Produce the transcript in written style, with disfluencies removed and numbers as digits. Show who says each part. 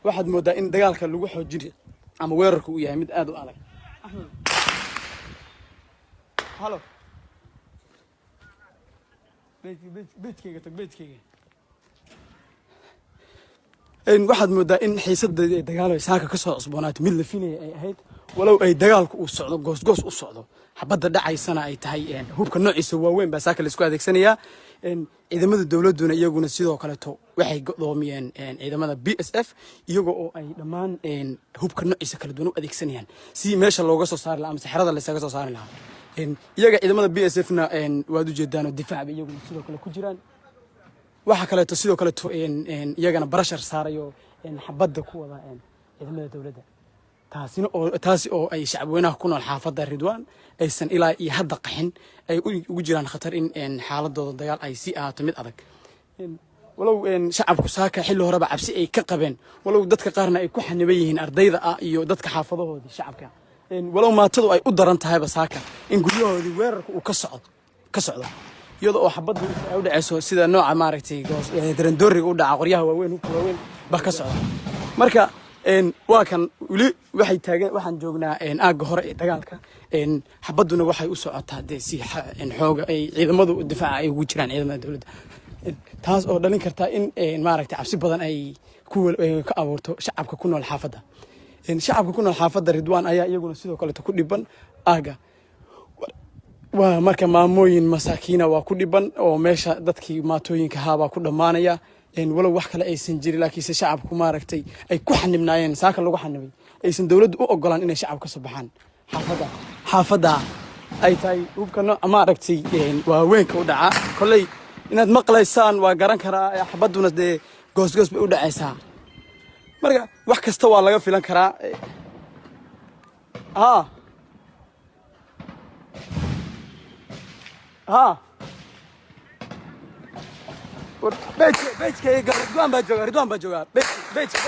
Speaker 1: waxaad moodaa in dagaalka lagu xoojinayo ama weerarku uu yahay mid aad u adag. halo beedkayga tag beedkayga. waxaad moodaa in xiisadda dagaal ay saaka ka soo cusboonaatay mid la filayay ay ahayd walow ay dagaalku uu socdo goosgoos u socdo xabadda dhacaysana ay tahay hubka noociisa waaweyn baa saaka la isku adeegsanayaa. ciidamada dawladuna iyaguna sidoo kaleeto waxay go'doomiyeen ciidamada BSF iyagoo oo ay dhammaan hubka noociisa kala duwan u adeegsanayaan si meesha looga soo saari lahaa ama saxarada la isaga soo saari lahaa. iyaga ciidamada BSF-na waad u jeedaan difaac iyaguna sidoo kale ku jiraan. waxa kaleeto sidoo kaleeto iyagana barashar saarayo xabadda ku wada ciidamada dawladda taasi oo ay shacabweynaha ku nool xaafadda Ridwaan aysan ilaa iyo hadda qaxin ay ugu jiraan khatar in xaaladooda dagaal ay si ahaato mid adag. walow shacabku saaka xilli horeba cabsi ay ka qabeen walow dadka qaarna ay ku xaniban yihiin ardayda iyo dadka xaafadahoodii shacabka walow maatadu ay u daran tahayba saaka in guryahoodii weerarka uu ka socdo iyadoo oo xabaddu ay u dhacayso sida nooca maaragtay darandooriga u dhaca qoryaha waaweyn hubka waaweyn ba ka socda. marka waa kan weli waxaan joognaa aagga hore ee dagaalka xabadduna waxay u socotaa dee si xooga ay ciidamadu difaaca ay ugu jiraan ciidamada dawladda taas oo dhalin karta in maaragtay cabsi badan ay ka abuurto shacabka ku nool xaafadda. shacabka ku nool xaafadda Ridwaan ayaa iyaguna sidoo kale ku dhiban aagga waa marka maamooyin masaakiina waa ku dhiban oo meesha dadkii maatooyinka haabaa ku dhammaanaya walow wax kale aysan jirin laakiinse shacabku maaragtay ay ku xanibnaayeen saaka lagu xanibay aysan dawladdu u ogolaan inay shacab ka soo baxaan xaafadda ay tahay hubka maaragtay waaweynka u dhaca kolley inaad maqlaysaan waa garan karaa xabadduna dee goosgoos bay u dhacaysaa marka wax kasta waa laga filan karaa. بيتك رضوان باجوغا بيتك